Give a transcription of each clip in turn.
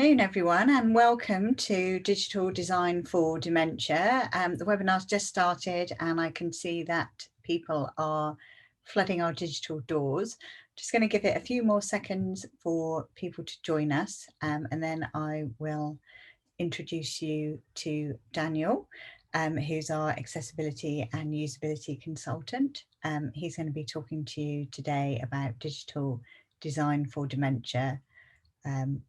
Afternoon, everyone, and welcome to Digital Design for Dementia. The webinar's just started and I can see that people are flooding our digital doors. Just going to give it a few more seconds for people to join us, and then I will introduce you to Daniel, who's our accessibility and usability consultant. He's going to be talking to you today about digital design for dementia.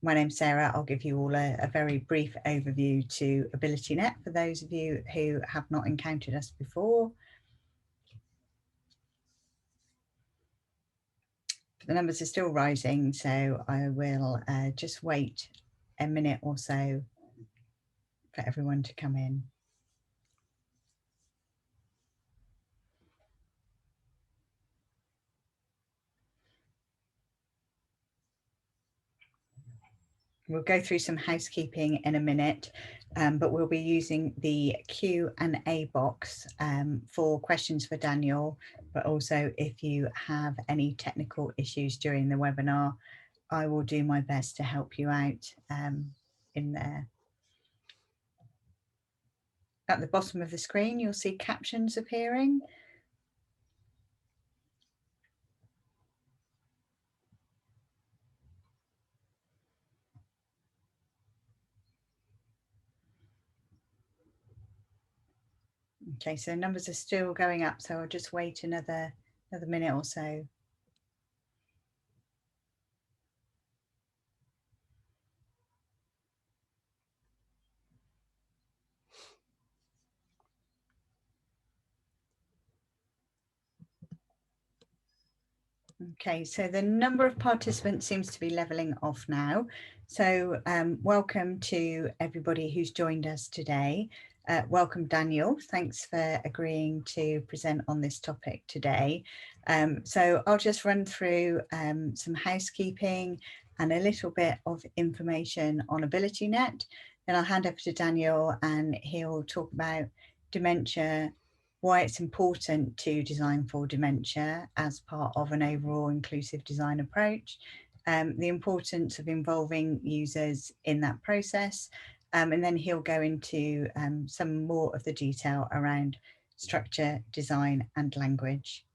My name's Sarah. I'll give you all a very brief overview to AbilityNet for those of you who have not encountered us before. The numbers are still rising, so I will just wait a minute or so for everyone to come in. We'll go through some housekeeping in a minute, but we'll be using the Q&A box for questions for Daniel, but also if you have any technical issues during the webinar, I will do my best to help you out in there. At the bottom of the screen, you'll see captions appearing. Okay, so numbers are still going up, so I'll just wait another minute or so. Okay, so the number of participants seems to be leveling off now. So welcome to everybody who's joined us today. Welcome, Daniel. Thanks for agreeing to present on this topic today. So I'll just run through some housekeeping and a little bit of information on AbilityNet. Then I'll hand over to Daniel and he'll talk about dementia, why it's important to design for dementia as part of an overall inclusive design approach, the importance of involving users in that process, and then he'll go into some more of the detail around structure, design, and language.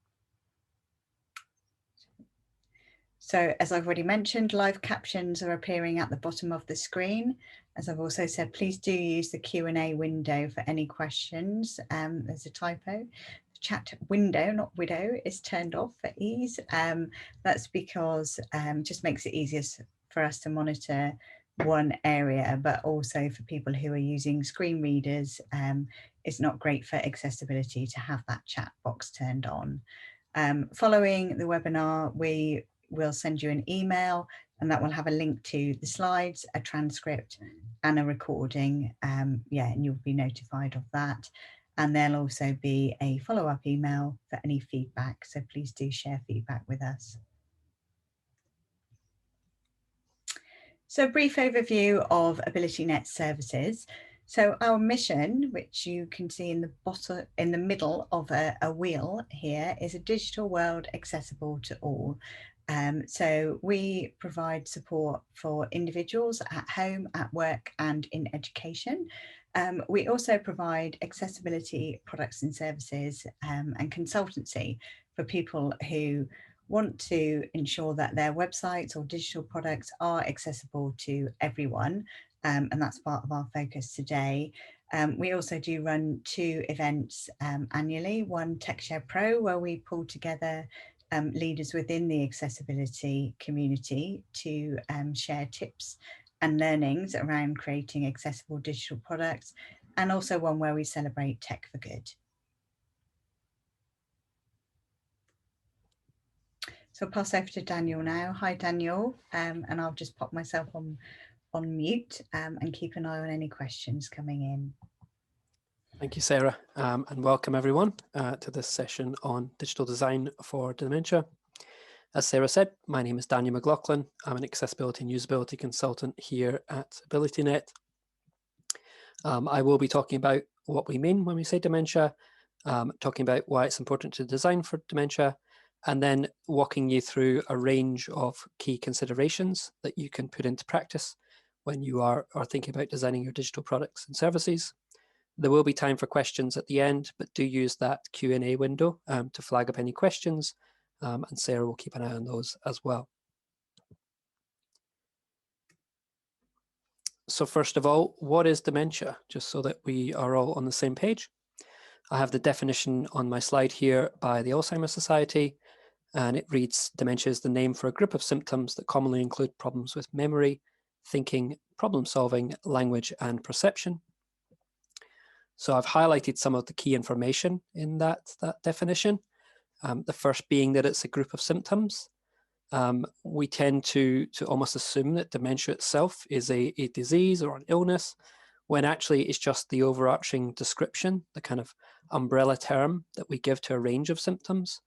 So as I've already mentioned, live captions are appearing at the bottom of the screen. As I've also said, please do use the Q&A window for any questions. There's a typo. The chat window, not widow, is turned off for ease. That's because just makes it easier for us to monitor one area, but also for people who are using screen readers, it's not great for accessibility to have that chat box turned on. Following the webinar, we'll send you an email and that will have a link to the slides, a transcript and a recording. And you'll be notified of that. And there'll also be a follow-up email for any feedback. So please do share feedback with us. So a brief overview of AbilityNet services. So our mission, which you can see in the bottom, in the middle of a wheel here, is a digital world accessible to all. So we provide support for individuals at home, at work, and in education. We also provide accessibility products and services and consultancy for people who want to ensure that their websites or digital products are accessible to everyone. And that's part of our focus today. We also do run 2 events annually, one TechShare Pro, where we pull together leaders within the accessibility community to share tips and learnings around creating accessible digital products, and also one where we celebrate tech for good. So I'll pass over to Daniel now. Hi, Daniel, and I'll just pop myself on mute and keep an eye on any questions coming in. Thank you, Sarah, and welcome everyone to this session on digital design for dementia. As Sarah said, my name is Daniel Mclaughlan. I'm an accessibility and usability consultant here at AbilityNet. I will be talking about what we mean when we say dementia, talking about why it's important to design for dementia, and then walking you through a range of key considerations that you can put into practice when you are thinking about designing your digital products and services. There will be time for questions at the end, but do use that Q&A window to flag up any questions, and Sarah will keep an eye on those as well. So first of all, what is dementia? Just so that we are all on the same page. I have the definition on my slide here by the Alzheimer's Society, and it reads, dementia is the name for a group of symptoms that commonly include problems with memory, thinking, problem solving, language, and perception. So I've highlighted some of the key information in that definition. The first being that it's a group of symptoms. We tend to almost assume that dementia itself is a disease or an illness, when actually it's just the overarching description, the kind of umbrella term that we give to a range of symptoms,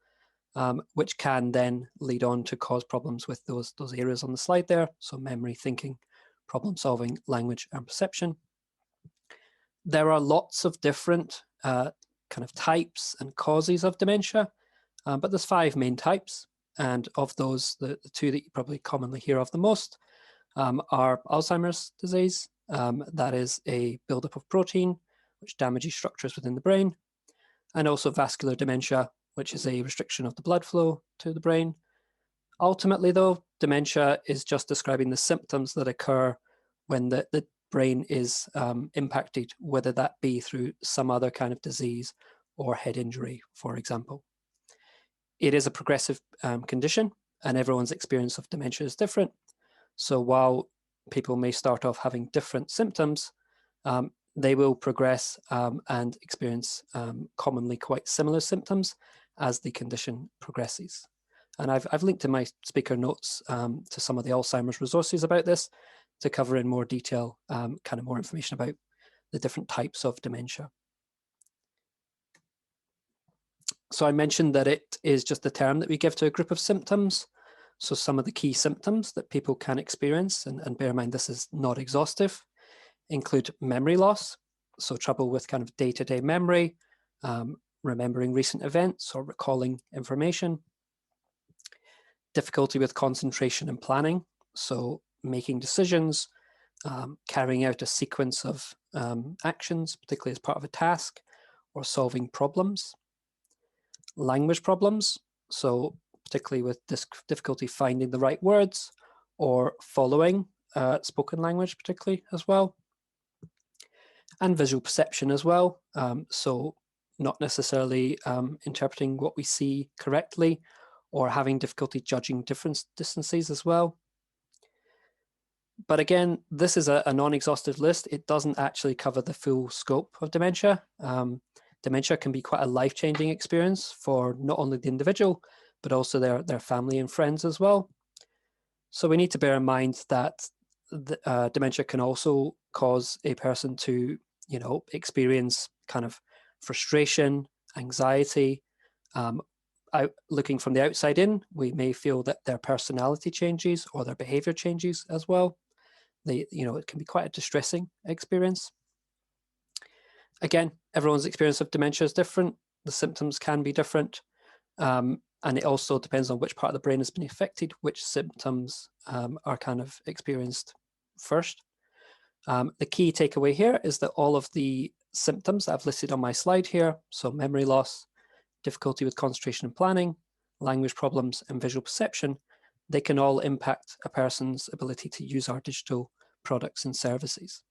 which can then lead on to cause problems with those areas on the slide there. So memory, thinking, problem solving, language, and perception. There are lots of different kind of types and causes of dementia, but there's 5 main types. And of those, the 2 that you probably commonly hear of the most are Alzheimer's disease. That is a buildup of protein, which damages structures within the brain, and also vascular dementia, which is a restriction of the blood flow to the brain. Ultimately, though, dementia is just describing the symptoms that occur when the brain is impacted, whether that be through some other kind of disease or head injury, for example. It is a progressive condition, and everyone's experience of dementia is different. So while people may start off having different symptoms, they will progress and experience commonly quite similar symptoms as the condition progresses. And I've linked in my speaker notes to some of the Alzheimer's resources about this to cover in more detail, kind of more information about the different types of dementia. So I mentioned that it is just a term that we give to a group of symptoms. So some of the key symptoms that people can experience, and bear in mind this is not exhaustive, include memory loss, so trouble with kind of day-to-day memory, remembering recent events or recalling information, difficulty with concentration and planning, so making decisions, carrying out a sequence of actions, particularly as part of a task, or solving problems. Language problems, so particularly with difficulty finding the right words or following spoken language particularly as well. And visual perception as well, so not necessarily interpreting what we see correctly or having difficulty judging different distances as well. But again, this is a non-exhaustive list. It doesn't actually cover the full scope of dementia. Dementia can be quite a life-changing experience for not only the individual, but also their family and friends as well. So we need to bear in mind that dementia can also cause a person to, experience kind of frustration, anxiety. Looking from the outside in, we may feel that their personality changes or their behavior changes as well. It can be quite a distressing experience. Again, everyone's experience of dementia is different. The symptoms can be different. And it also depends on which part of the brain has been affected, which symptoms are kind of experienced first. The key takeaway here is that all of the symptoms that I've listed on my slide here, so memory loss, difficulty with concentration and planning, language problems, and visual perception, they can all impact a person's ability to use our digital products and services.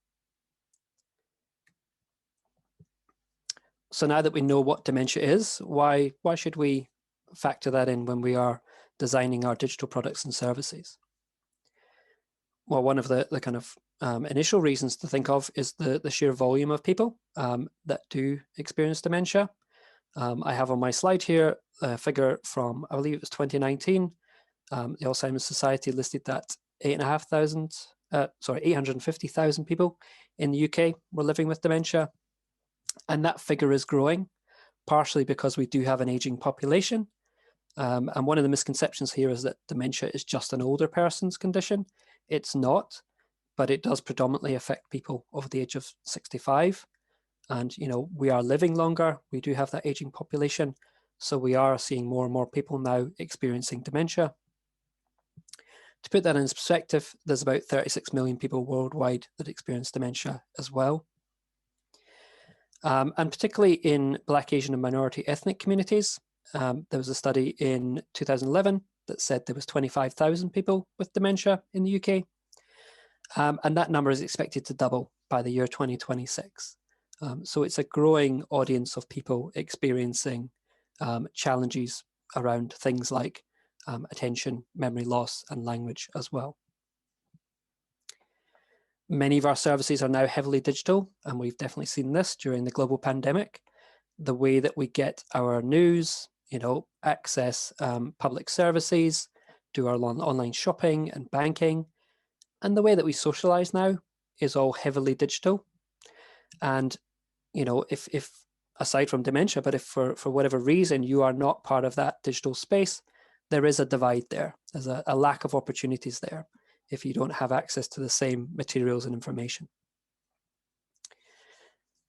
So now that we know what dementia is, why should we factor that in when we are designing our digital products and services? Well, one of the kind of initial reasons to think of is the sheer volume of people that do experience dementia. I have on my slide here a figure from, I believe it was 2019. The Alzheimer's Society listed that 850,000 people in the UK were living with dementia. And that figure is growing, partially because we do have an aging population. And one of the misconceptions here is that dementia is just an older person's condition. It's not, but it does predominantly affect people over the age of 65. And, we are living longer. We do have that aging population. So we are seeing more and more people now experiencing dementia. To put that in perspective, there's about 36 million people worldwide that experience dementia as well. And particularly in Black, Asian and minority ethnic communities, there was a study in 2011 that said there was 25,000 people with dementia in the UK. And that number is expected to double by the year 2026. So it's a growing audience of people experiencing challenges around things like attention, memory loss, and language as well. Many of our services are now heavily digital, and we've definitely seen this during the global pandemic. The way that we get our news, access public services, do our online shopping and banking, and the way that we socialize now is all heavily digital. And, if aside from dementia, but if for whatever reason you are not part of that digital space, there is a divide there. There's a lack of opportunities there if you don't have access to the same materials and information.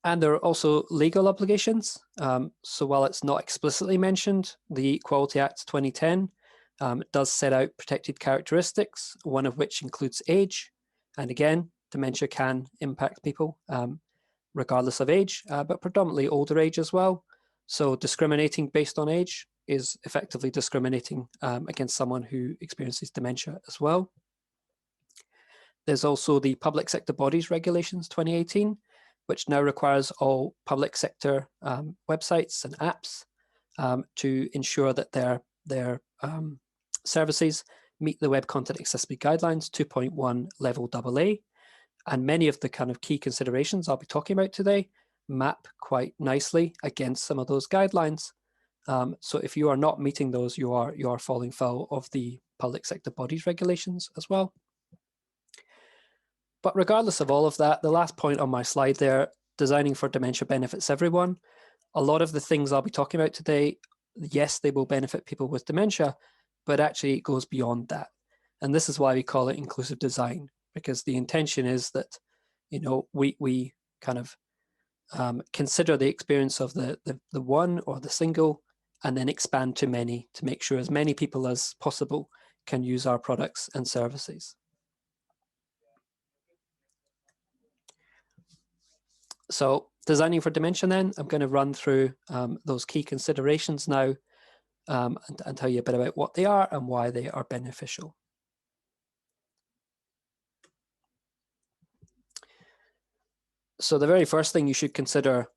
And there are also legal obligations. So while it's not explicitly mentioned, the Equality Act 2010 does set out protected characteristics, one of which includes age. And again, dementia can impact people regardless of age, but predominantly older age as well. So discriminating based on age is effectively discriminating against someone who experiences dementia as well. There's also the Public Sector Bodies Regulations 2018, which now requires all public sector websites and apps to ensure that their services meet the Web Content Accessibility Guidelines 2.1 Level AA. And many of the kind of key considerations I'll be talking about today map quite nicely against some of those guidelines. So if you are not meeting those, you are falling foul of the Public Sector Bodies Regulations as well. But regardless of all of that, the last point on my slide there, designing for dementia benefits everyone. A lot of the things I'll be talking about today, yes, they will benefit people with dementia, but actually it goes beyond that. And this is why we call it inclusive design, because the intention is that, we kind of consider the experience of the one or the single, and then expand to many to make sure as many people as possible can use our products and services. So designing for dementia then, I'm going to run through those key considerations now and tell you a bit about what they are and why they are beneficial. So the very first thing you should consider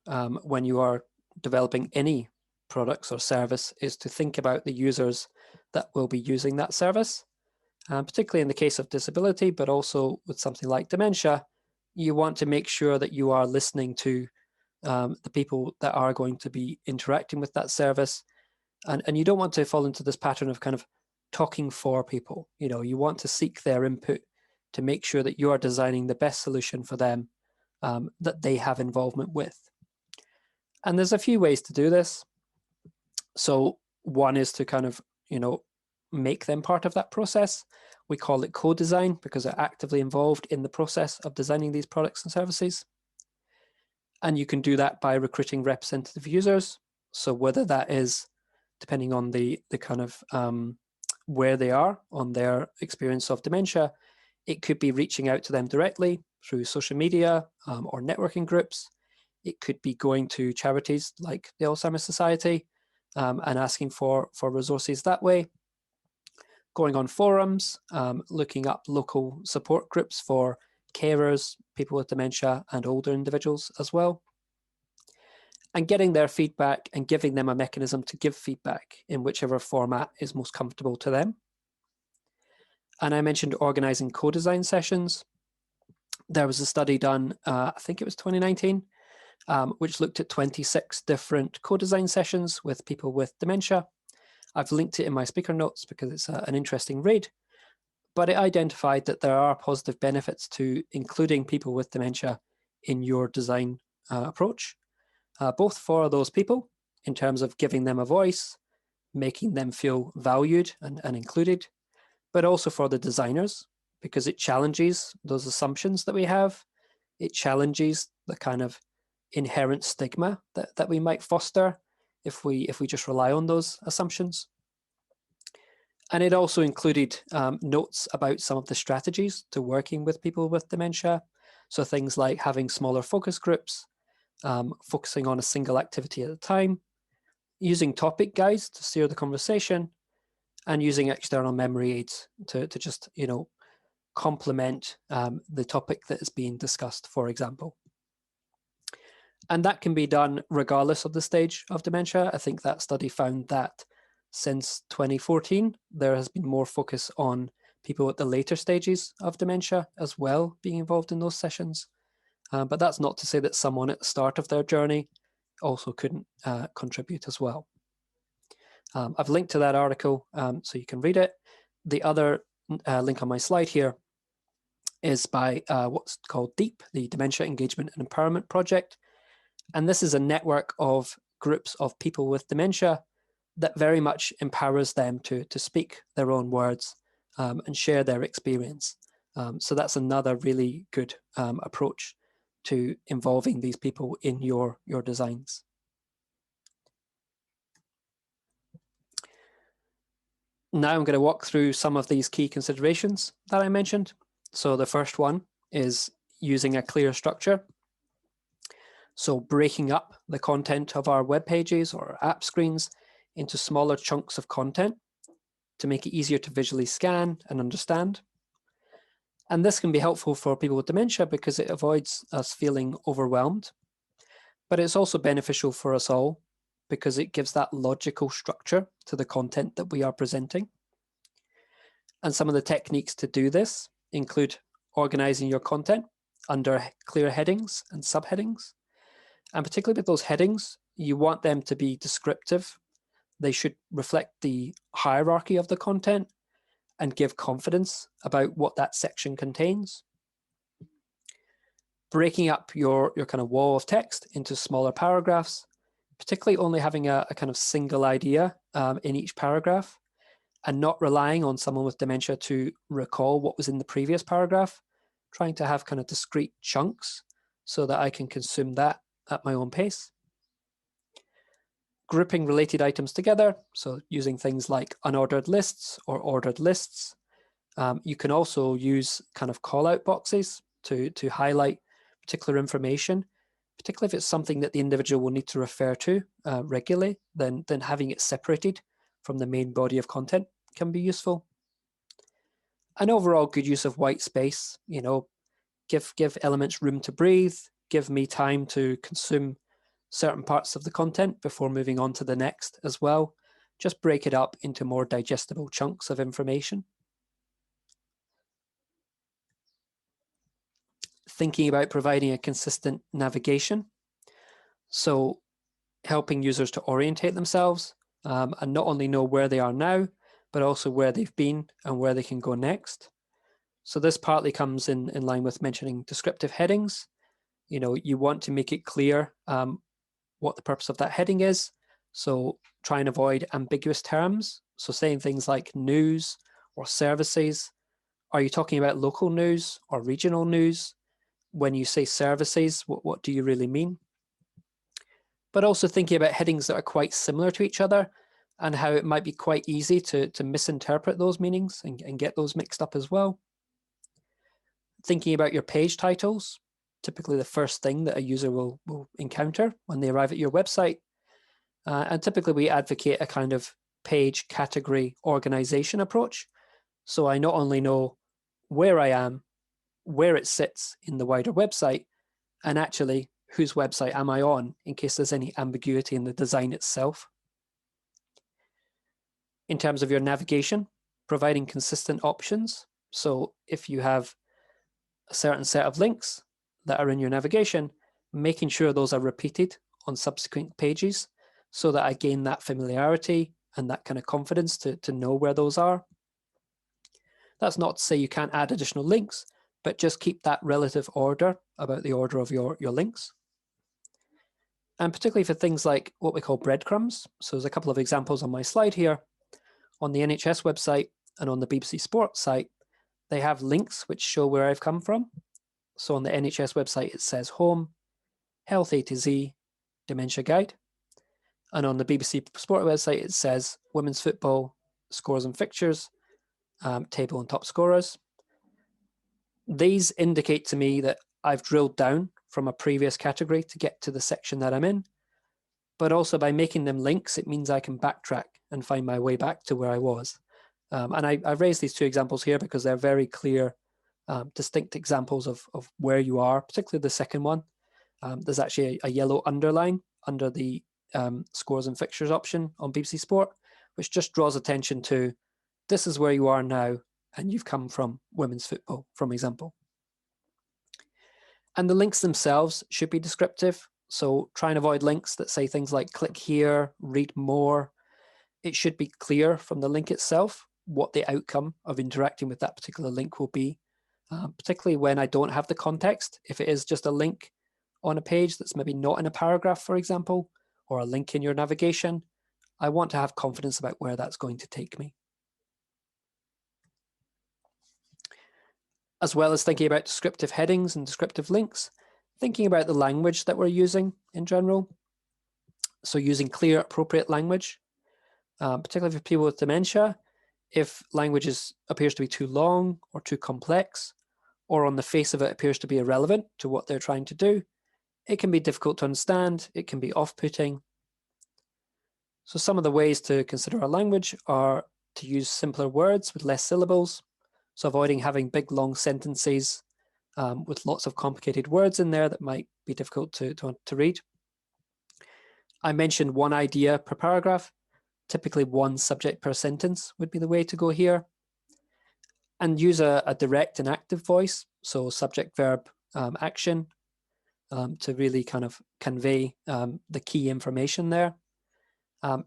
when you are developing any products or service is to think about the users that will be using that service. Particularly in the case of disability, but also with something like dementia, you want to make sure that you are listening to the people that are going to be interacting with that service. And you don't want to fall into this pattern of kind of talking for people. You want to seek their input to make sure that you are designing the best solution for them that they have involvement with. And there's a few ways to do this. So one is to kind of, make them part of that process. We call it co-design because they're actively involved in the process of designing these products and services. And you can do that by recruiting representative users. So whether that is, depending on the kind of where they are on their experience of dementia, it could be reaching out to them directly through social media or networking groups. It could be going to charities like the Alzheimer's Society and asking for resources that way. Going on forums, looking up local support groups for carers, people with dementia, and older individuals as well. And getting their feedback and giving them a mechanism to give feedback in whichever format is most comfortable to them. And I mentioned organizing co-design sessions. There was a study done, I think it was 2019, which looked at 26 different co-design sessions with people with dementia. I've linked it in my speaker notes because it's an interesting read, but it identified that there are positive benefits to including people with dementia in your design approach, both for those people in terms of giving them a voice, making them feel valued and included, but also for the designers because it challenges those assumptions that we have. It challenges the kind of inherent stigma that we might foster if we just rely on those assumptions. And it also included notes about some of the strategies to working with people with dementia. So things like having smaller focus groups, focusing on a single activity at a time, using topic guides to steer the conversation, and using external memory aids to just, complement the topic that is being discussed, for example. And that can be done regardless of the stage of dementia. I think that study found that since 2014, there has been more focus on people at the later stages of dementia as well being involved in those sessions. But that's not to say that someone at the start of their journey also couldn't contribute as well. I've linked to that article so you can read it. The other link on my slide here is by what's called DEEP, the Dementia Engagement and Empowerment Project. And this is a network of groups of people with dementia that very much empowers them to speak their own words and share their experience. So that's another really good approach to involving these people in your designs. Now I'm going to walk through some of these key considerations that I mentioned. So the first one is using a clear structure. So breaking up the content of our web pages or app screens into smaller chunks of content to make it easier to visually scan and understand. And this can be helpful for people with dementia because it avoids us feeling overwhelmed. But it's also beneficial for us all because it gives that logical structure to the content that we are presenting. And some of the techniques to do this include organizing your content under clear headings and subheadings. And particularly with those headings, you want them to be descriptive. They should reflect the hierarchy of the content and give confidence about what that section contains. Breaking up your kind of wall of text into smaller paragraphs, particularly only having a kind of single idea in each paragraph, and not relying on someone with dementia to recall what was in the previous paragraph, trying to have kind of discrete chunks so that I can consume that at my own pace. Grouping related items together, so using things like unordered lists or ordered lists. You can also use kind of call-out boxes to highlight particular information, particularly if it's something that the individual will need to refer to regularly, then having it separated from the main body of content can be useful. An overall good use of white space, give elements room to breathe, give me time to consume certain parts of the content before moving on to the next as well. Just break it up into more digestible chunks of information. Thinking about providing a consistent navigation. So helping users to orientate themselves and not only know where they are now, but also where they've been and where they can go next. So this partly comes in line with mentioning descriptive headings. You want to make it clear what the purpose of that heading is. So try and avoid ambiguous terms. So saying things like news or services. Are you talking about local news or regional news? When you say services, what do you really mean? But also thinking about headings that are quite similar to each other and how it might be quite easy to misinterpret those meanings and get those mixed up as well. Thinking about your page titles, typically the first thing that a user will encounter when they arrive at your website. And typically we advocate a kind of page category organization approach. So I not only know where I am, where it sits in the wider website, and actually whose website am I on in case there's any ambiguity in the design itself. In terms of your navigation, providing consistent options. So if you have a certain set of links that are in your navigation, making sure those are repeated on subsequent pages so that I gain that familiarity and that kind of confidence to know where those are. That's not to say you can't add additional links, but just keep that relative order about the order of your links. And particularly for things like what we call breadcrumbs. So there's a couple of examples on my slide here. On the NHS website and on the BBC Sport site, they have links which show where I've come from. So on the NHS website, it says home, health A to Z, dementia guide. And on the BBC Sport website, it says women's football, scores and fixtures, table and top scorers. These indicate to me that I've drilled down from a previous category to get to the section that I'm in, but also by making them links, it means I can backtrack and find my way back to where I was. And I've raised these two examples here because they're very clear, distinct examples of where you are, particularly the second one. There's actually a yellow underline under the scores and fixtures option on BBC Sport, which just draws attention to this is where you are now, and you've come from women's football, for example. And the links themselves should be descriptive. So try and avoid links that say things like click here, read more. It should be clear from the link itself what the outcome of interacting with that particular link will be, particularly when I don't have the context. If it is just a link on a page that's maybe not in a paragraph, for example, or a link in your navigation, I want to have confidence about where that's going to take me. As well as thinking about descriptive headings and descriptive links, thinking about the language that we're using in general. So using clear, appropriate language, particularly for people with dementia. If language appears to be too long or too complex, or on the face of it appears to be irrelevant to what they're trying to do, it can be difficult to understand, it can be off-putting. So some of the ways to consider our language are to use simpler words with less syllables, so avoiding having big long sentences with lots of complicated words in there that might be difficult to read. I mentioned one idea per paragraph. Typically one subject per sentence would be the way to go here. And use a direct and active voice, so subject, verb, action, to really kind of convey the key information there.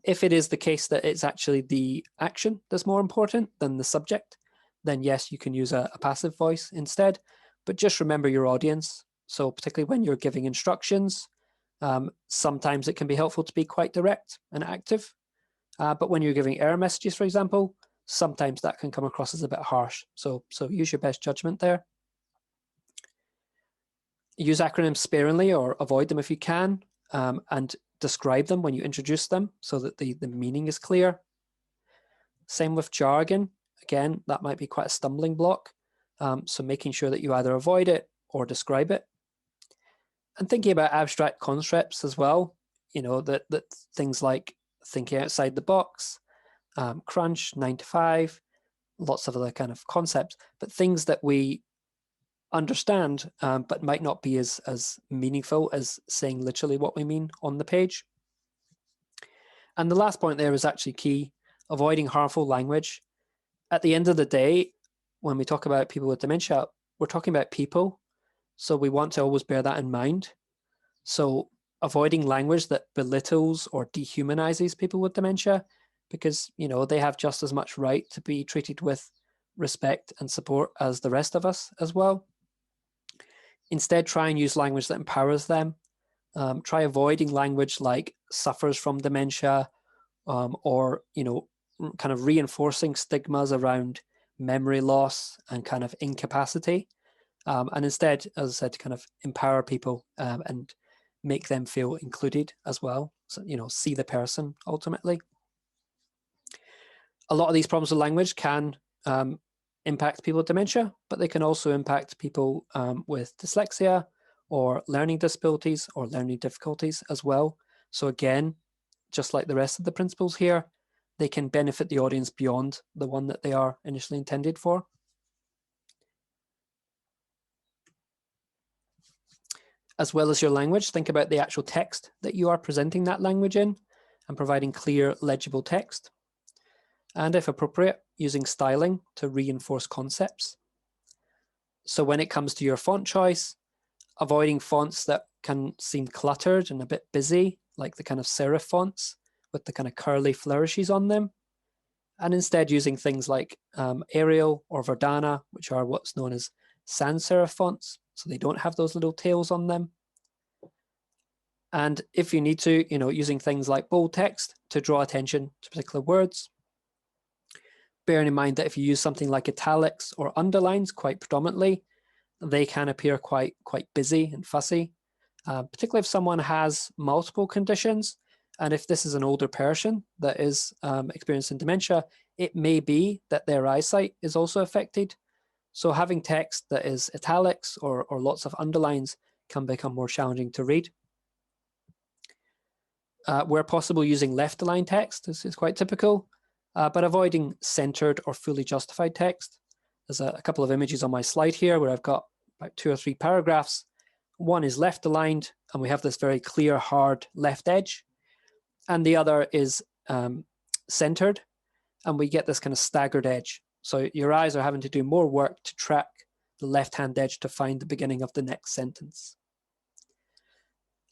If it is the case that it's actually the action that's more important than the subject, then yes, you can use a passive voice instead. But just remember your audience. So particularly when you're giving instructions, sometimes it can be helpful to be quite direct and active. But when you're giving error messages, for example, sometimes that can come across as a bit harsh. So use your best judgment there. Use acronyms sparingly or avoid them if you can, and describe them when you introduce them so that the meaning is clear. Same with jargon. Again, that might be quite a stumbling block. So making sure that you either avoid it or describe it. And thinking about abstract concepts as well, that things like thinking outside the box, crunch, 9 to 5, lots of other kind of concepts, but things that we understand, but might not be as meaningful as saying literally what we mean on the page. And the last point there is actually key, avoiding harmful language. At the end of the day, when we talk about people with dementia, we're talking about people. So we want to always bear that in mind. So avoiding language that belittles or dehumanizes people with dementia, because they have just as much right to be treated with respect and support as the rest of us as well. Instead, try and use language that empowers them. Try avoiding language like suffers from dementia, or kind of reinforcing stigmas around memory loss and kind of incapacity. And instead, as I said, kind of empower people and make them feel included as well. So, see the person ultimately. A lot of these problems with language can impact people with dementia, but they can also impact people with dyslexia or learning disabilities or learning difficulties as well. So again, just like the rest of the principles here, they can benefit the audience beyond the one that they are initially intended for. As well as your language, think about the actual text that you are presenting that language in and providing clear, legible text. And if appropriate, using styling to reinforce concepts. So when it comes to your font choice, avoiding fonts that can seem cluttered and a bit busy, like the kind of serif fonts with the kind of curly flourishes on them, and instead using things like Arial or Verdana, which are what's known as sans serif fonts, so they don't have those little tails on them. And if you need to, using things like bold text to draw attention to particular words. Bearing in mind that if you use something like italics or underlines quite predominantly, they can appear quite busy and fussy, particularly if someone has multiple conditions. And if this is an older person that is experiencing dementia, it may be that their eyesight is also affected. So having text that is italics or lots of underlines can become more challenging to read. Where possible, using left-aligned text is quite typical, but avoiding centered or fully justified text. There's a couple of images on my slide here where I've got about 2 or 3 paragraphs. One is left-aligned, and we have this very clear, hard left edge, and the other is centered, and we get this kind of staggered edge. So your eyes are having to do more work to track the left-hand edge to find the beginning of the next sentence.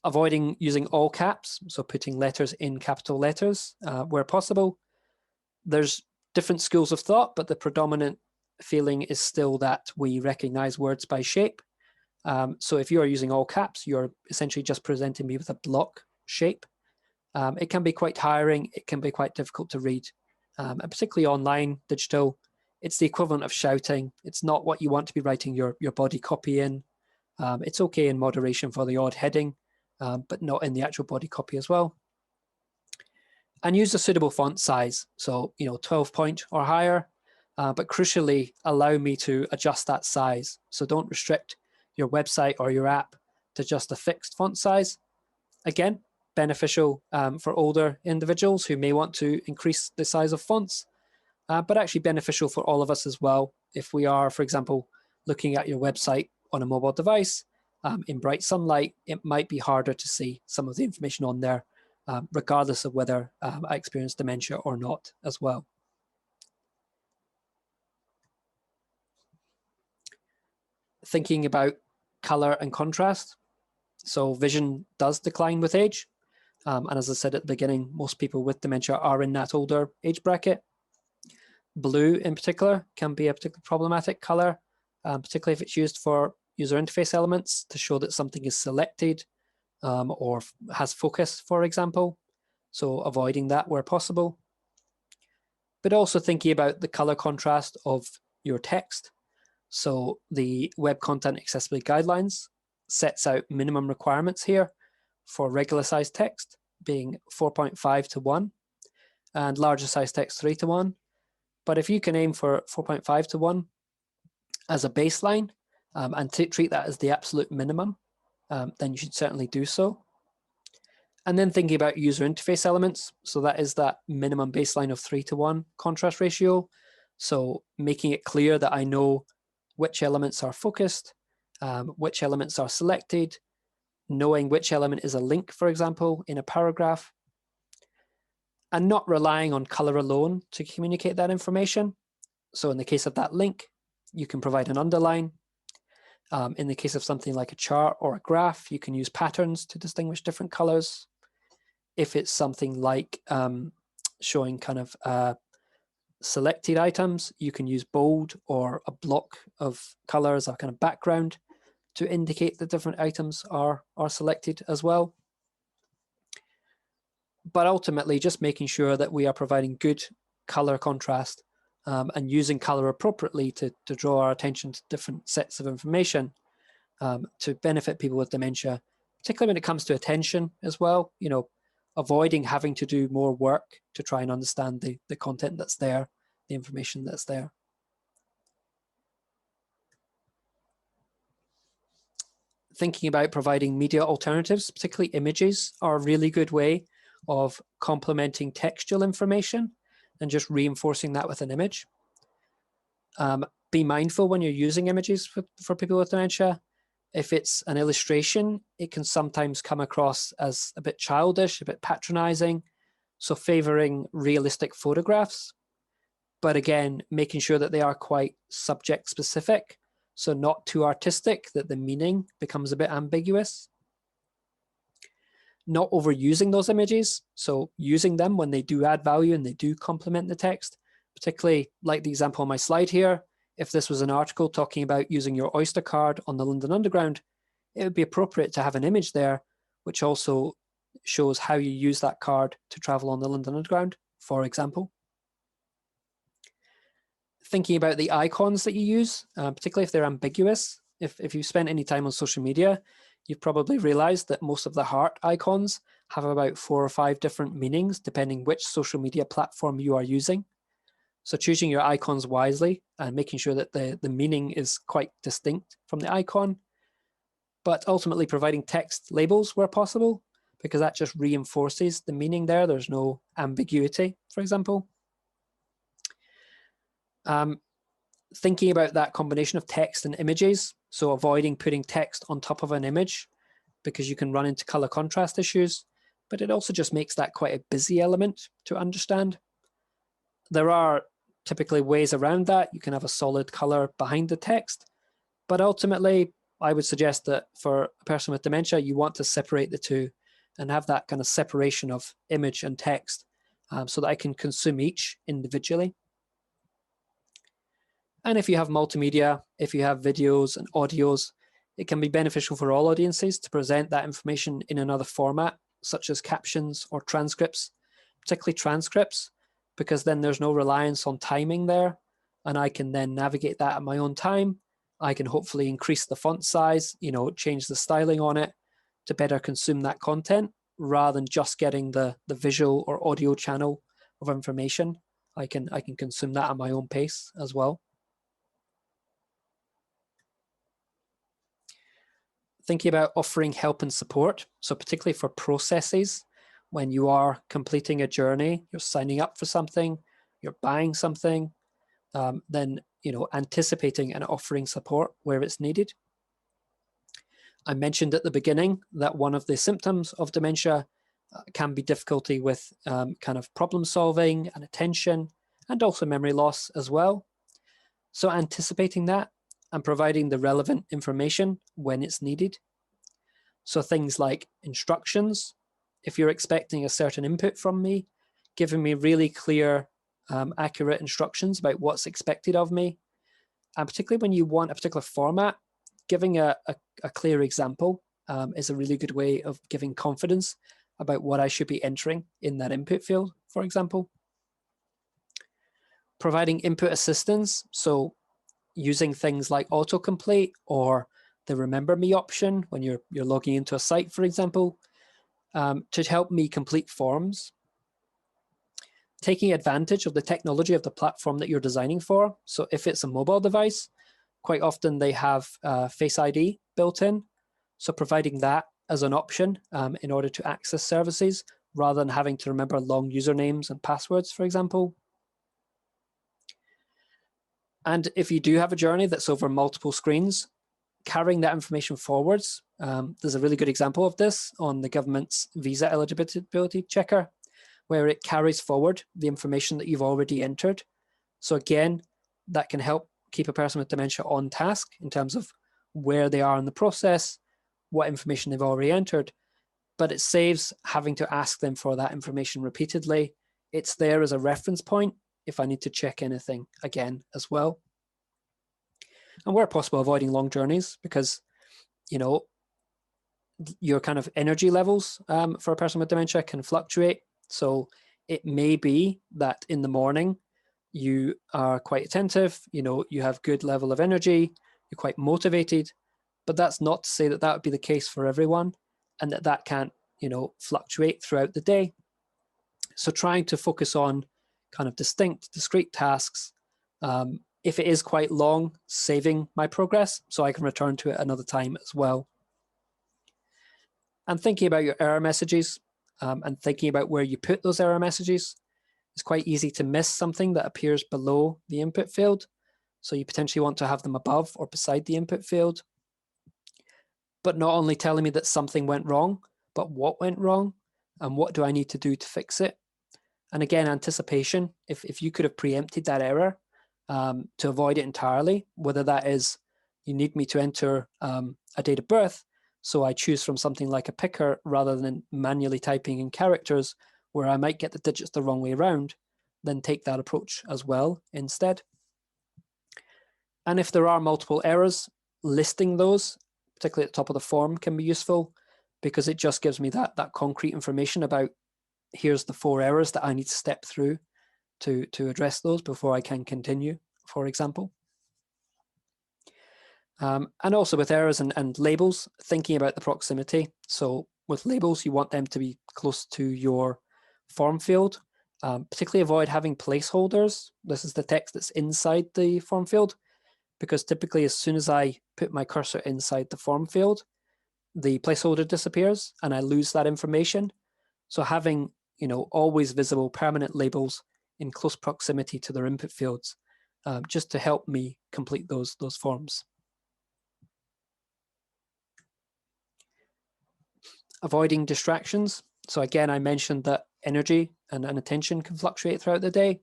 Avoiding using all caps, so putting letters in capital letters where possible. There's different schools of thought, but the predominant feeling is still that we recognize words by shape. So if you are using all caps, you're essentially just presenting me with a block shape. It can be quite tiring, it can be quite difficult to read, and particularly online, digital, it's the equivalent of shouting. It's not what you want to be writing your body copy in. It's okay in moderation for the odd heading, but not in the actual body copy as well. And use a suitable font size, so 12 point or higher, but crucially allow me to adjust that size. So don't restrict your website or your app to just a fixed font size. Again, beneficial for older individuals who may want to increase the size of fonts, but actually beneficial for all of us as well. If we are, for example, looking at your website on a mobile device in bright sunlight, it might be harder to see some of the information on there, regardless of whether I experience dementia or not as well. Thinking about color and contrast. So vision does decline with age. And as I said at the beginning, most people with dementia are in that older age bracket. Blue in particular can be a particularly problematic color, particularly if it's used for user interface elements to show that something is selected or has focus, for example. So avoiding that where possible. But also thinking about the color contrast of your text. So the Web Content Accessibility Guidelines sets out minimum requirements here for regular size text being 4.5 to 1 and larger size text 3 to 1. But if you can aim for 4.5 to 1 as a baseline and treat that as the absolute minimum, then you should certainly do so. And then thinking about user interface elements. So that is that minimum baseline of 3 to 1 contrast ratio. So making it clear that I know which elements are focused, which elements are selected, knowing which element is a link, for example, in a paragraph, and not relying on color alone to communicate that information. So in the case of that link, you can provide an underline. In the case of something like a chart or a graph, you can use patterns to distinguish different colors. If it's something like showing kind of selected items, you can use bold or a block of color as a kind of background to indicate that different items are selected as well. But ultimately, just making sure that we are providing good color contrast and using color appropriately to draw our attention to different sets of information to benefit people with dementia, particularly when it comes to attention as well, avoiding having to do more work to try and understand the content that's there, the information that's there. Thinking about providing media alternatives, particularly images, are a really good way of complementing textual information and just reinforcing that with an image. Be mindful when you're using images for people with dementia. If it's an illustration, it can sometimes come across as a bit childish, a bit patronizing. So favoring realistic photographs, but again, making sure that they are quite subject specific. So not too artistic that the meaning becomes a bit ambiguous. Not overusing those images. So using them when they do add value and they do complement the text, particularly like the example on my slide here. If this was an article talking about using your Oyster card on the London Underground, it would be appropriate to have an image there, which also shows how you use that card to travel on the London Underground, for example. Thinking about the icons that you use, particularly if they're ambiguous. If you've spent any time on social media, you've probably realized that most of the heart icons have about 4 or 5 different meanings, depending which social media platform you are using. So choosing your icons wisely and making sure that the meaning is quite distinct from the icon, but ultimately providing text labels where possible, because that just reinforces the meaning there. There's no ambiguity, for example. Thinking about that combination of text and images, so avoiding putting text on top of an image because you can run into color contrast issues, but it also just makes that quite a busy element to understand. There are typically ways around that. You can have a solid color behind the text, but ultimately I would suggest that for a person with dementia, you want to separate the two and have that kind of separation of image and text so that I can consume each individually. And if you have multimedia, if you have videos and audios, it can be beneficial for all audiences to present that information in another format, such as captions or transcripts, particularly transcripts, because then there's no reliance on timing there, and I can then navigate that at my own time. I can hopefully increase the font size, change the styling on it to better consume that content, rather than just getting the visual or audio channel of information. I can consume that at my own pace as well. Thinking about offering help and support. So particularly for processes, when you are completing a journey, you're signing up for something, you're buying something, then anticipating and offering support where it's needed. I mentioned at the beginning that one of the symptoms of dementia can be difficulty with kind of problem solving and attention, and also memory loss as well. So anticipating that and providing the relevant information when it's needed. So things like instructions, if you're expecting a certain input from me, giving me really clear, accurate instructions about what's expected of me. And particularly when you want a particular format, giving a clear example is a really good way of giving confidence about what I should be entering in that input field, for example. Providing input assistance, so using things like autocomplete or the remember me option when you're logging into a site, for example, to help me complete forms. Taking advantage of the technology of the platform that you're designing for. So if it's a mobile device, quite often they have Face ID built in. So providing that as an option in order to access services rather than having to remember long usernames and passwords, for example. And if you do have a journey that's over multiple screens, carrying that information forwards. There's a really good example of this on the government's visa eligibility checker, where it carries forward the information that you've already entered. So again, that can help keep a person with dementia on task in terms of where they are in the process, what information they've already entered, but it saves having to ask them for that information repeatedly. It's there as a reference point if I need to check anything again as well. And where possible, avoiding long journeys, because your kind of energy levels for a person with dementia can fluctuate. So it may be that in the morning you are quite attentive, you have good level of energy, you're quite motivated, but that's not to say that that would be the case for everyone, and that can't fluctuate throughout the day. So trying to focus on kind of discrete tasks. If it is quite long, saving my progress so I can return to it another time as well. And thinking about your error messages and thinking about where you put those error messages. It's quite easy to miss something that appears below the input field. So you potentially want to have them above or beside the input field. But not only telling me that something went wrong, but what went wrong and what do I need to do to fix it. And again, anticipation, if you could have preempted that error, to avoid it entirely, whether that is you need me to enter a date of birth, so I choose from something like a picker rather than manually typing in characters where I might get the digits the wrong way around, then take that approach as well instead. And if there are multiple errors, listing those, particularly at the top of the form, can be useful because it just gives me that concrete information about here's the 4 errors that I need to step through to address those before I can continue, for example. And also with errors and labels, thinking about the proximity. So with labels, you want them to be close to your form field Particularly avoid having placeholders. This is the text that's inside the form field, because typically as soon as I put my cursor inside the form field, the placeholder disappears and I lose that information. So having, always visible permanent labels in close proximity to their input fields, just to help me complete those forms. Avoiding distractions. So again, I mentioned that energy and attention can fluctuate throughout the day.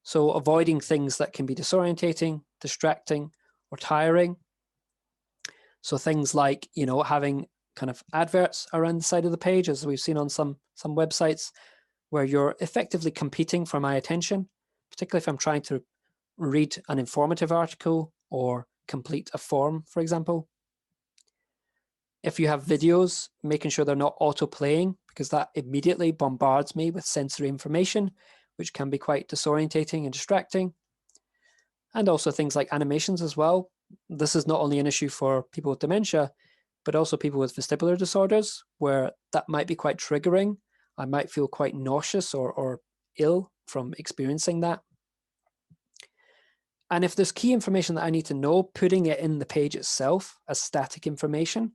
So avoiding things that can be disorientating, distracting, or tiring. So things like, having kind of adverts around the side of the page, as we've seen on some websites, where you're effectively competing for my attention, particularly if I'm trying to read an informative article or complete a form, for example. If you have videos, making sure they're not auto-playing, because that immediately bombards me with sensory information, which can be quite disorientating and distracting. And also things like animations as well. This is not only an issue for people with dementia, but also people with vestibular disorders, where that might be quite triggering. I might feel quite nauseous or ill from experiencing that. And if there's key information that I need to know, putting it in the page itself as static information,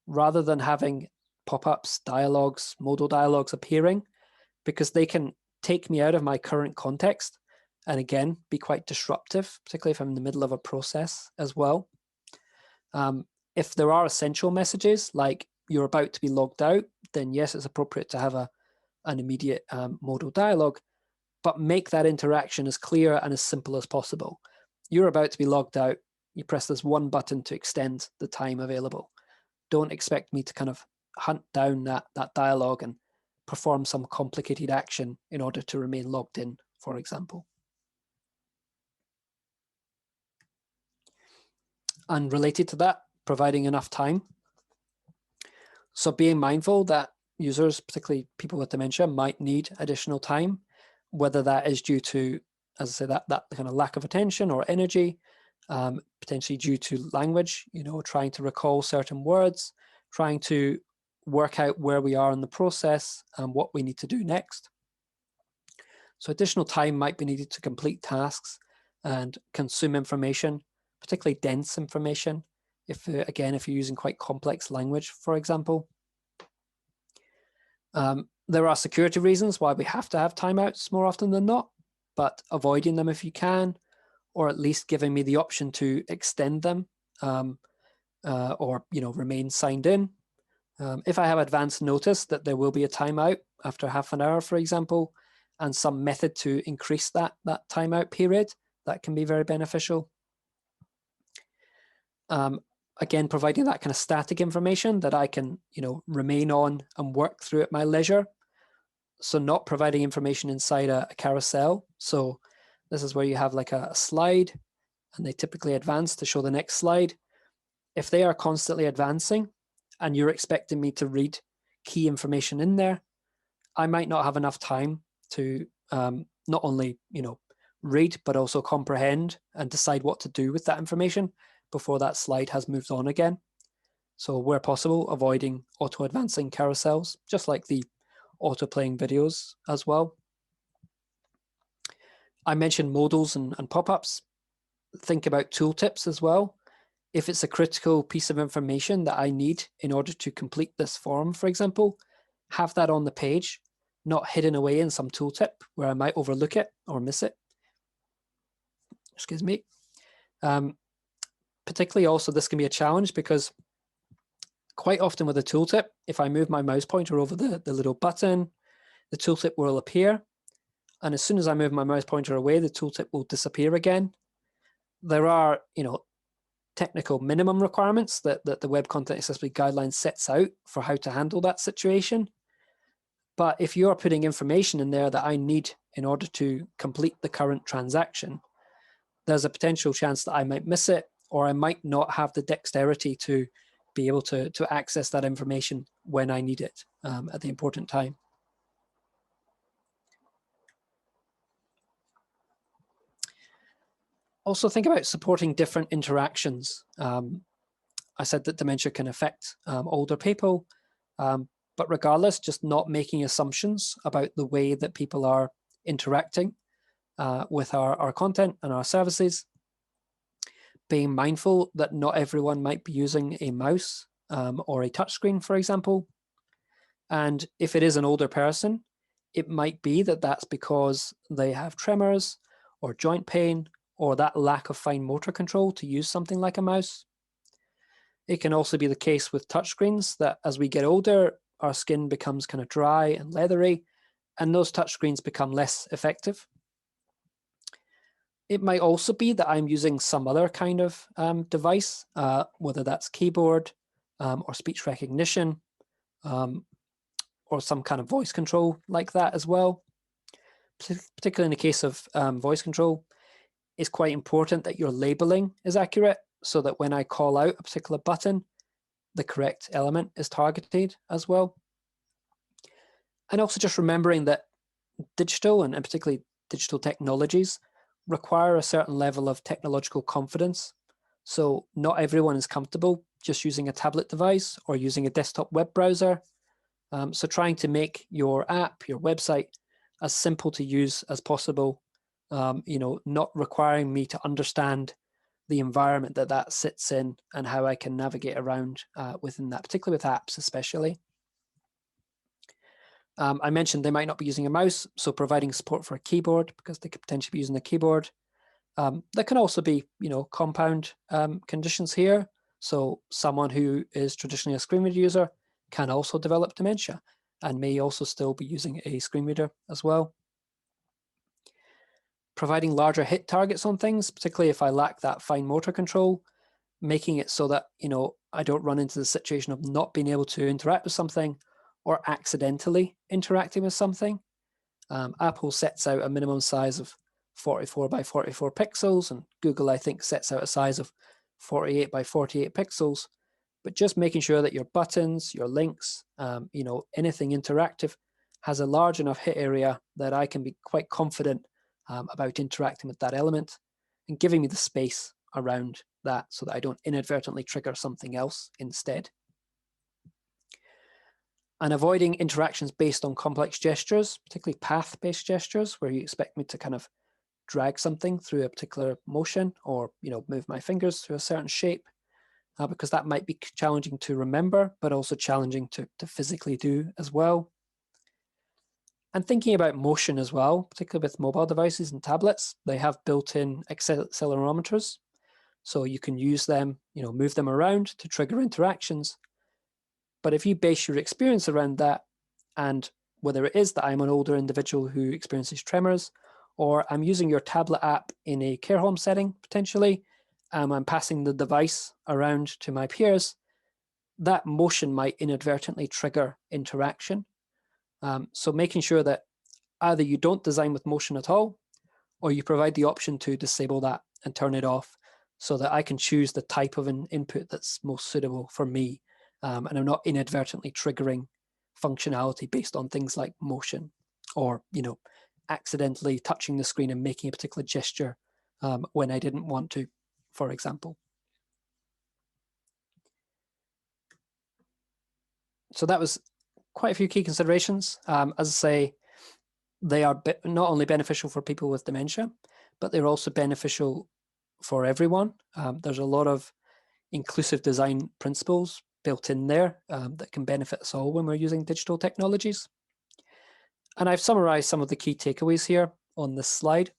rather than having pop-ups, dialogues, modal dialogues appearing, because they can take me out of my current context and again, be quite disruptive, particularly if I'm in the middle of a process as well. If there are essential messages, like you're about to be logged out, then yes, it's appropriate to have an immediate modal dialogue, but make that interaction as clear and as simple as possible. You're about to be logged out, you press this one button to extend the time available. Don't expect me to kind of hunt down that dialogue and perform some complicated action in order to remain logged in, for example. And related to that, providing enough time. So being mindful that users, particularly people with dementia, might need additional time, whether that is due to, as I say, that kind of lack of attention or energy, potentially due to language, trying to recall certain words, trying to work out where we are in the process and what we need to do next. So additional time might be needed to complete tasks and consume information, particularly dense information, if you're using quite complex language, for example. There are security reasons why we have to have timeouts more often than not, but avoiding them if you can, or at least giving me the option to extend them or remain signed in. If I have advance notice that there will be a timeout after half an hour, for example, and some method to increase that timeout period, that can be very beneficial. Again, providing that kind of static information that I can, remain on and work through at my leisure. So not providing information inside a carousel. So this is where you have like a slide and they typically advance to show the next slide. If they are constantly advancing and you're expecting me to read key information in there, I might not have enough time to not only, read, but also comprehend and decide what to do with that information before that slide has moved on again. So where possible, avoiding auto-advancing carousels, just like the auto-playing videos as well. I mentioned modals and pop-ups. Think about tooltips as well. If it's a critical piece of information that I need in order to complete this form, for example, have that on the page, not hidden away in some tooltip where I might overlook it or miss it. Excuse me. Particularly also, this can be a challenge because quite often with a tooltip, if I move my mouse pointer over the little button, the tooltip will appear. And as soon as I move my mouse pointer away, the tooltip will disappear again. There are, technical minimum requirements that the Web Content Accessibility Guidelines sets out for how to handle that situation. But if you're putting information in there that I need in order to complete the current transaction, there's a potential chance that I might miss it, or I might not have the dexterity to be able to access that information when I need it at the important time. Also think about supporting different interactions. I said that dementia can affect older people. But regardless, just not making assumptions about the way that people are interacting with our content and our services. Being mindful that not everyone might be using a mouse or a touchscreen, for example. And if it is an older person, it might be that that's because they have tremors or joint pain or that lack of fine motor control to use something like a mouse. It can also be the case with touchscreens that as we get older, our skin becomes kind of dry and leathery, and those touchscreens become less effective. It might also be that I'm using some other kind of device, whether that's keyboard or speech recognition, or some kind of voice control like that as well. Particularly in the case of voice control, it's quite important that your labeling is accurate so that when I call out a particular button, the correct element is targeted as well. And also just remembering that digital and particularly digital technologies require a certain level of technological confidence. So not everyone is comfortable just using a tablet device or using a desktop web browser. So trying to make your app, your website, as simple to use as possible, not requiring me to understand the environment that sits in and how I can navigate around within that, particularly with apps especially. I mentioned they might not be using a mouse, so providing support for a keyboard because they could potentially be using the keyboard. There can also be, compound conditions here. So someone who is traditionally a screen reader user can also develop dementia and may also still be using a screen reader as well. Providing larger hit targets on things, particularly if I lack that fine motor control, making it so that, I don't run into the situation of not being able to interact with something or accidentally interacting with something. Apple sets out a minimum size of 44 by 44 pixels, and Google, I think, sets out a size of 48 by 48 pixels. But just making sure that your buttons, your links, anything interactive has a large enough hit area that I can be quite confident about interacting with that element and giving me the space around that so that I don't inadvertently trigger something else instead. And avoiding interactions based on complex gestures, particularly path-based gestures, where you expect me to kind of drag something through a particular motion or, move my fingers through a certain shape, because that might be challenging to remember, but also challenging to physically do as well. And thinking about motion as well, particularly with mobile devices and tablets, they have built-in accelerometers. So you can use them, move them around to trigger interactions. But if you base your experience around that, and whether it is that I'm an older individual who experiences tremors, or I'm using your tablet app in a care home setting, potentially, I'm passing the device around to my peers, that motion might inadvertently trigger interaction. So making sure that either you don't design with motion at all, or you provide the option to disable that and turn it off so that I can choose the type of an input that's most suitable for me. And I'm not inadvertently triggering functionality based on things like motion or, accidentally touching the screen and making a particular gesture when I didn't want to, for example. So that was quite a few key considerations. As I say, they are not only beneficial for people with dementia, but they're also beneficial for everyone. There's a lot of inclusive design principles built in there that can benefit us all when we're using digital technologies. And I've summarized some of the key takeaways here on this slide.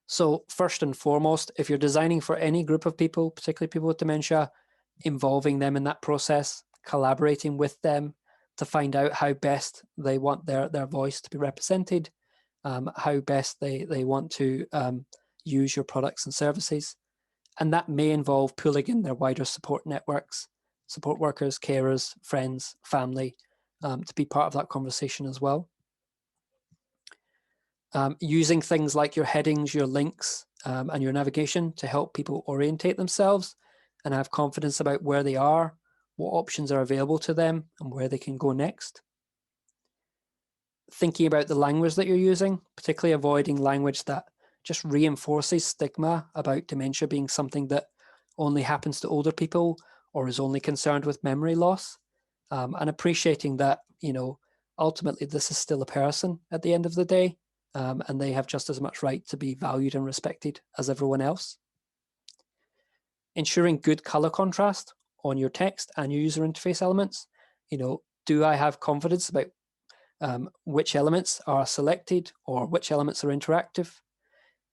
So first and foremost, if you're designing for any group of people, particularly people with dementia, involving them in that process, collaborating with them to find out how best they want their voice to be represented, how best they want to use your products and services. And that may involve pulling in their wider support networks, support workers, carers, friends, family, to be part of that conversation as well. Using things like your headings, your links, and your navigation to help people orientate themselves and have confidence about where they are, what options are available to them, and where they can go next. Thinking about the language that you're using, particularly avoiding language that just reinforces stigma about dementia being something that only happens to older people or is only concerned with memory loss. and appreciating that, ultimately this is still a person at the end of the day, and they have just as much right to be valued and respected as everyone else. Ensuring good color contrast on your text and your user interface elements. Do I have confidence about which elements are selected or which elements are interactive?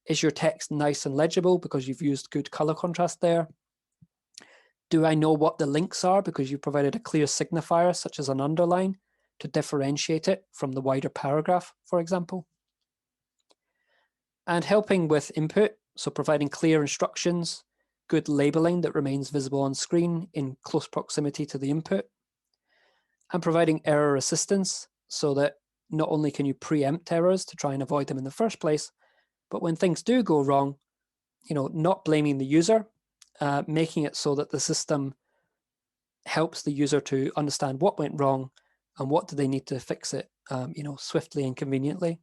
Is your text nice and legible because you've used good color contrast there? Do I know what the links are because you've provided a clear signifier such as an underline to differentiate it from the wider paragraph, for example? And helping with input, so providing clear instructions, good labeling that remains visible on screen in close proximity to the input, and providing error assistance so that not only can you preempt errors to try and avoid them in the first place, but when things do go wrong, not blaming the user, making it so that the system helps the user to understand what went wrong and what do they need to fix it, swiftly and conveniently.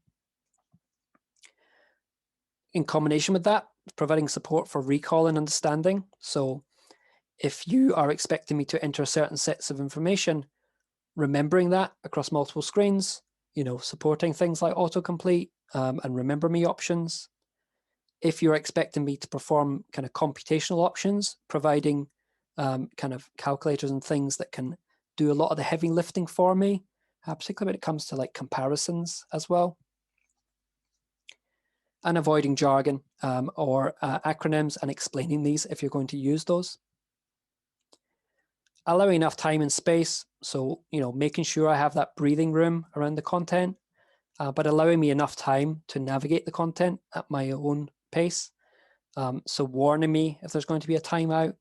In combination with that, providing support for recall and understanding. So if you are expecting me to enter certain sets of information, remembering that across multiple screens, supporting things like autocomplete and remember me options. If you're expecting me to perform kind of computational options, providing kind of calculators and things that can do a lot of the heavy lifting for me, particularly when it comes to like comparisons as well. And avoiding jargon or acronyms and explaining these if you're going to use those. Allowing enough time and space, so making sure I have that breathing room around the content, but allowing me enough time to navigate the content at my own pace. So warning me if there's going to be a timeout,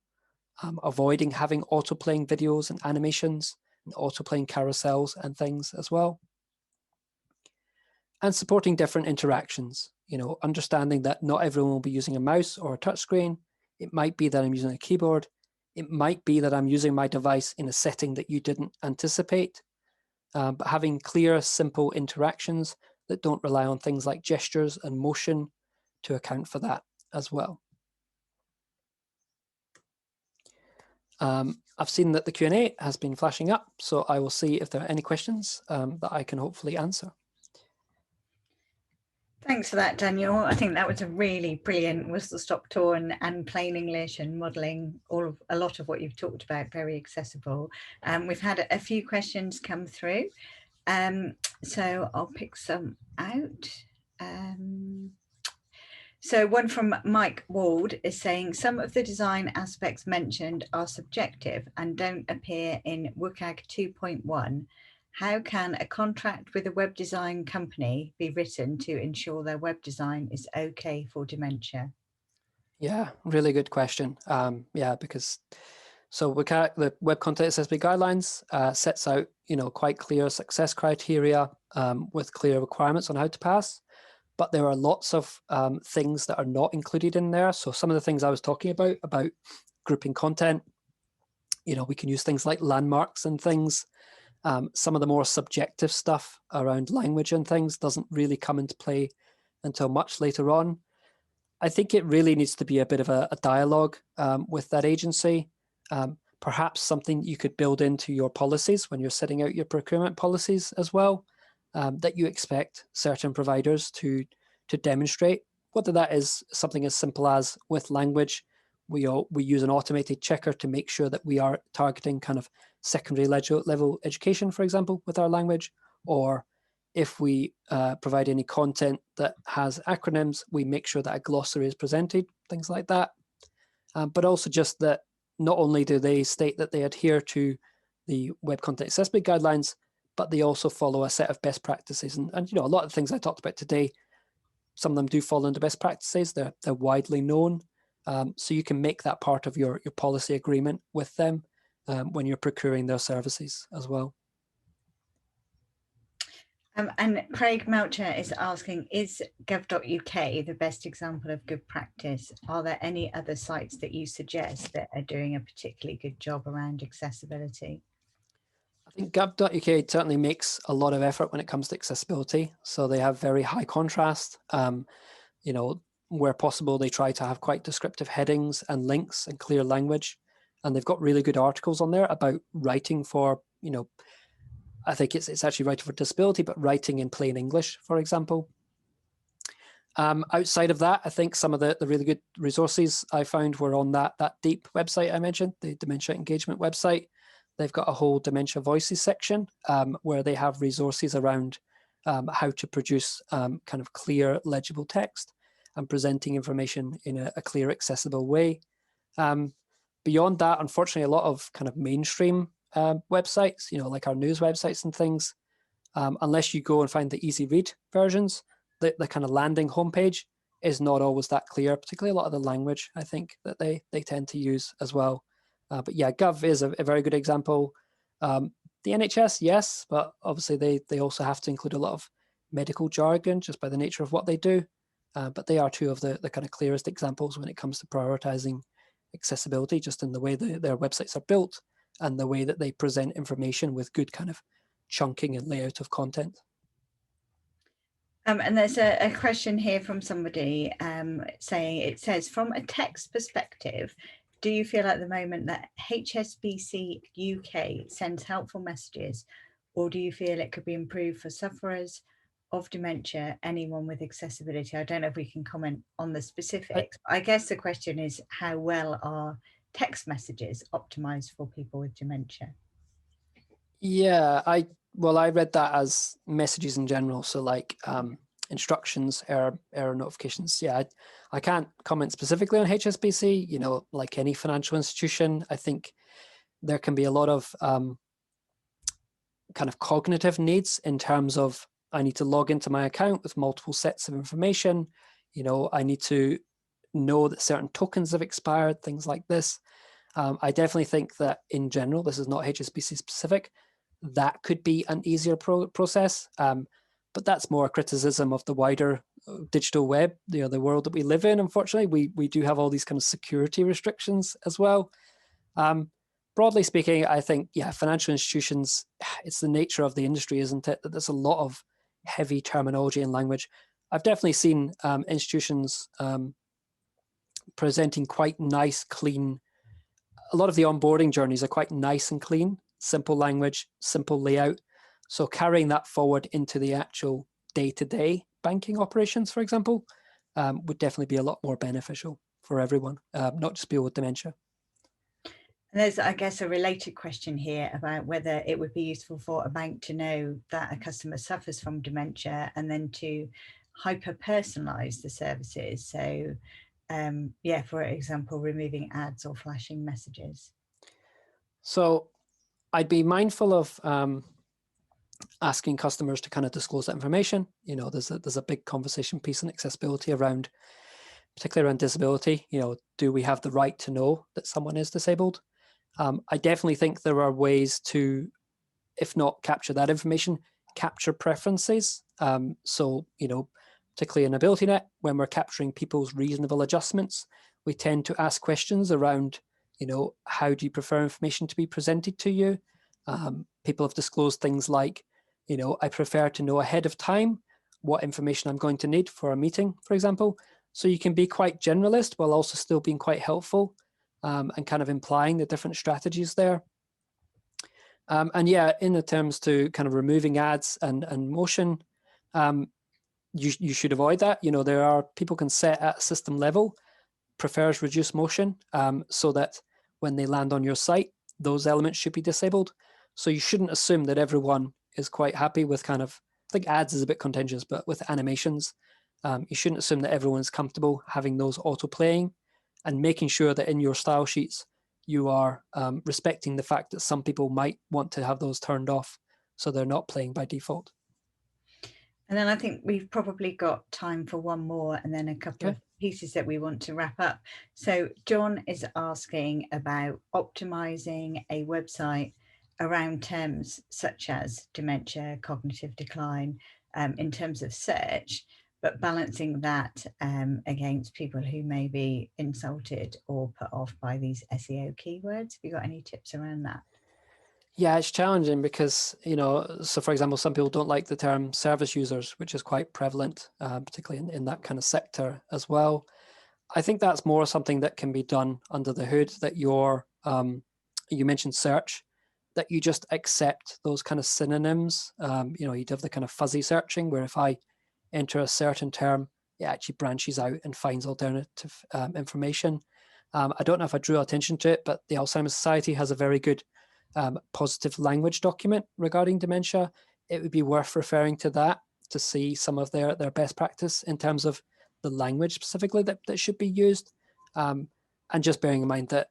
avoiding having auto-playing videos and animations, and auto-playing carousels and things as well. And supporting different interactions, understanding that not everyone will be using a mouse or a touchscreen. It might be that I'm using a keyboard. It might be that I'm using my device in a setting that you didn't anticipate, but having clear, simple interactions that don't rely on things like gestures and motion to account for that as well. I've seen that the Q&A has been flashing up, so I will see if there are any questions that I can hopefully answer. Thanks for that, Daniel. I think that was a really brilliant whistle-stop tour and plain English and modelling a lot of what you've talked about, very accessible. We've had a few questions come through, so I'll pick some out. So one from Mike Wald is saying some of the design aspects mentioned are subjective and don't appear in WCAG 2.1. How can a contract with a web design company be written to ensure their web design is okay for dementia? Yeah, really good question. Because the Web Content Accessibility Guidelines sets out, quite clear success criteria with clear requirements on how to pass. But there are lots of things that are not included in there. So some of the things I was talking about grouping content, we can use things like landmarks and things. Some of the more subjective stuff around language and things doesn't really come into play until much later on. I think it really needs to be a bit of a dialogue with that agency. Perhaps something you could build into your policies when you're setting out your procurement policies as well, that you expect certain providers to demonstrate, whether that is something as simple as with language, we use an automated checker to make sure that we are targeting kind of secondary level education, for example, with our language, or if we provide any content that has acronyms, we make sure that a glossary is presented, things like that. But also just that not only do they state that they adhere to the Web Content Accessibility Guidelines, but they also follow a set of best practices. And a lot of the things I talked about today, some of them do fall into best practices. They're widely known. So you can make that part of your policy agreement with them when you're procuring their services as well. And Craig Melcher is asking, is gov.uk the best example of good practice? Are there any other sites that you suggest that are doing a particularly good job around accessibility? I think gov.uk certainly makes a lot of effort when it comes to accessibility. So they have very high contrast. Where possible, they try to have quite descriptive headings and links and clear language. And they've got really good articles on there about writing for, I think it's actually writing for disability, but writing in plain English, for example. Outside of that, I think some of the really good resources I found were on that DEEP website I mentioned, the Dementia Engagement website. They've got a whole Dementia Voices section where they have resources around how to produce kind of clear, legible text and presenting information in a clear, accessible way. Beyond that, unfortunately, a lot of kind of mainstream websites, like our news websites and things, unless you go and find the easy read versions, the kind of landing homepage is not always that clear, particularly a lot of the language, I think, that they tend to use as well. But yeah, Gov is a very good example. The NHS, yes, but obviously they also have to include a lot of medical jargon just by the nature of what they do. But they are two of the kind of clearest examples when it comes to prioritizing accessibility, just in the way their websites are built and the way that they present information with good kind of chunking and layout of content. And there's a question here from somebody saying, it says, from a text perspective, do you feel at the moment that HSBC UK sends helpful messages, or do you feel it could be improved for sufferers of dementia, anyone with accessibility? I don't know if we can comment on the specifics. I guess the question is, how well are text messages optimized for people with dementia? Yeah, I read that as messages in general. So like instructions, error notifications. Yeah, I can't comment specifically on HSBC. Like any financial institution, I think there can be a lot of kind of cognitive needs in terms of I need to log into my account with multiple sets of information. I need to know that certain tokens have expired, things like this. I definitely think that in general, this is not HSBC specific, that could be an easier process. But that's more a criticism of the wider digital web, the world that we live in. Unfortunately, we do have all these kind of security restrictions as well. Broadly speaking, I think, financial institutions, it's the nature of the industry, isn't it? That there's a lot of heavy terminology and language. I've definitely seen institutions presenting quite nice, clean. A lot of the onboarding journeys are quite nice and clean, simple language, simple layout. So carrying that forward into the actual day-to-day banking operations, for example, would definitely be a lot more beneficial for everyone, not just people with dementia. And there's, I guess, a related question here about whether it would be useful for a bank to know that a customer suffers from dementia and then to hyper-personalize the services. So, for example, removing ads or flashing messages. So I'd be mindful of asking customers to kind of disclose that information. There's a big conversation piece on accessibility around, particularly around disability. Do we have the right to know that someone is disabled? I definitely think there are ways to, if not capture that information, capture preferences. So, particularly in AbilityNet, when we're capturing people's reasonable adjustments, we tend to ask questions around, how do you prefer information to be presented to you? People have disclosed things like, I prefer to know ahead of time what information I'm going to need for a meeting, for example. So you can be quite generalist while also still being quite helpful. And kind of implying the different strategies there. And in the terms to kind of removing ads and motion, you should avoid that. There are people can set at a system level, prefers reduced motion, so that when they land on your site, those elements should be disabled. So you shouldn't assume that everyone is quite happy with kind of, I think ads is a bit contentious, but with animations, you shouldn't assume that everyone's comfortable having those auto playing. And making sure that in your style sheets, you are respecting the fact that some people might want to have those turned off so they're not playing by default. And then I think we've probably got time for one more and then a couple of pieces that we want to wrap up. So John is asking about optimizing a website around terms such as dementia, cognitive decline, in terms of search, but balancing that against people who may be insulted or put off by these SEO keywords. Have you got any tips around that? Yeah, it's challenging because, so for example, some people don't like the term service users, which is quite prevalent, particularly in that kind of sector as well. I think that's more something that can be done under the hood, that you mentioned search. that you just accept those kind of synonyms. You'd have the kind of fuzzy searching where if I enter a certain term, it actually branches out and finds alternative information. I don't know if I drew attention to it, but the Alzheimer's Society has a very good positive language document regarding dementia. It would be worth referring to that to see some of their best practice in terms of the language specifically that should be used. And just bearing in mind that,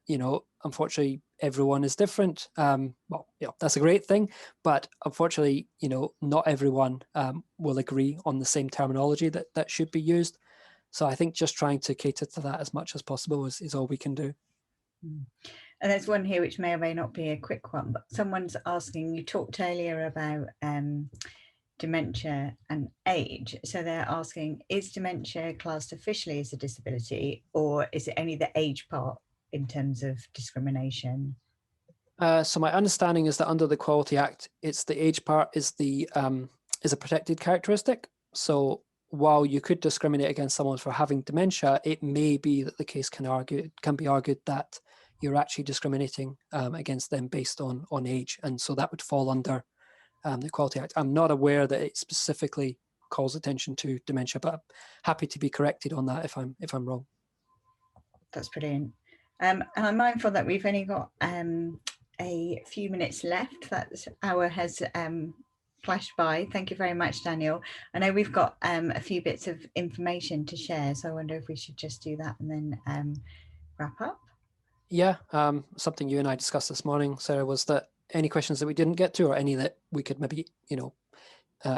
unfortunately, everyone is different. That's a great thing, but unfortunately, not everyone will agree on the same terminology that should be used. So I think just trying to cater to that as much as possible is all we can do. And there's one here which may or may not be a quick one, but someone's asking, you talked earlier about dementia and age. So they're asking, is dementia classed officially as a disability, or is it only the age part in terms of discrimination? So my understanding is that under the Quality Act, it's the age part is a protected characteristic. So while you could discriminate against someone for having dementia, it may be that the case can be argued that you're actually discriminating against them based on age, and so that would fall under the Quality Act. I'm not aware that it specifically calls attention to dementia, but I'm happy to be corrected on that if I'm wrong. That's brilliant. And I'm mindful that we've only got a few minutes left. That hour has flashed by. Thank you very much, Daniel. I know we've got a few bits of information to share, so I wonder if we should just do that and then wrap up. Yeah, something you and I discussed this morning, Sarah, was that any questions that we didn't get to, or any that we could maybe,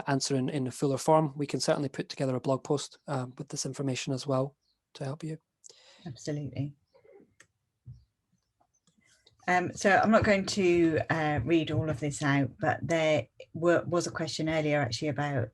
answer in a fuller form, we can certainly put together a blog post with this information as well to help you. Absolutely. So I'm not going to read all of this out, but there was a question earlier actually about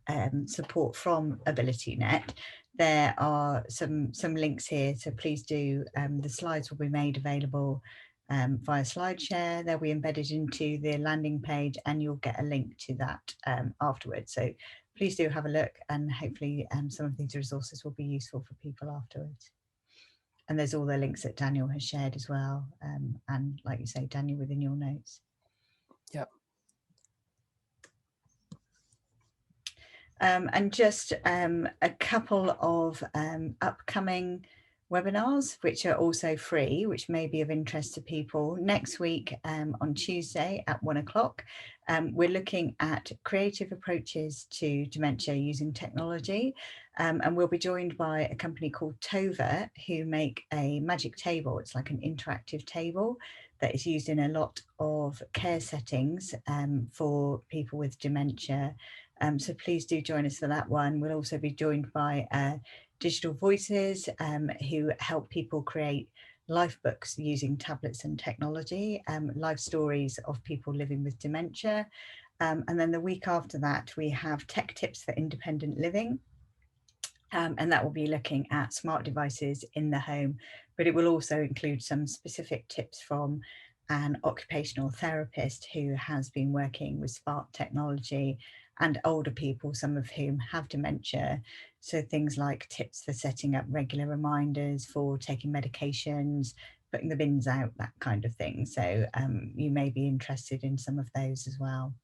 support from AbilityNet. There are some links here, so please do. The slides will be made available via SlideShare. They'll be embedded into the landing page, and you'll get a link to that afterwards. So please do have a look, and hopefully some of these resources will be useful for people afterwards. And there's all the links that Daniel has shared as well. And like you say, Daniel, within your notes. Yep. And just a couple of upcoming webinars, which are also free, which may be of interest to people. Next week on Tuesday at 1 o'clock, we're looking at creative approaches to dementia using technology. And we'll be joined by a company called Tova, who make a magic table. It's like an interactive table that is used in a lot of care settings for people with dementia. So please do join us for that one. We'll also be joined by Digital Voices, who help people create life books using tablets and technology, life stories of people living with dementia. And then the week after that, we have Tech Tips for Independent Living. And that will be looking at smart devices in the home, but it will also include some specific tips from an occupational therapist who has been working with smart technology and older people, some of whom have dementia. So things like tips for setting up regular reminders for taking medications, putting the bins out, that kind of thing. So you may be interested in some of those as well.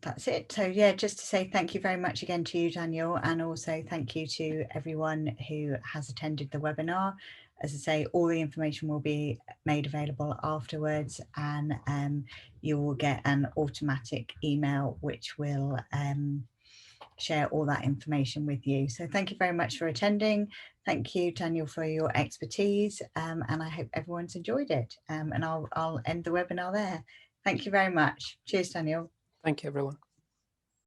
That's it. So yeah, just to say thank you very much again to you, Daniel, and also thank you to everyone who has attended the webinar. As I say, all the information will be made available afterwards, and you will get an automatic email which will share all that information with you. So thank you very much for attending. Thank you, Daniel, for your expertise, and I hope everyone's enjoyed it. And I'll end the webinar there. Thank you very much. Cheers, Daniel. Thank you, everyone.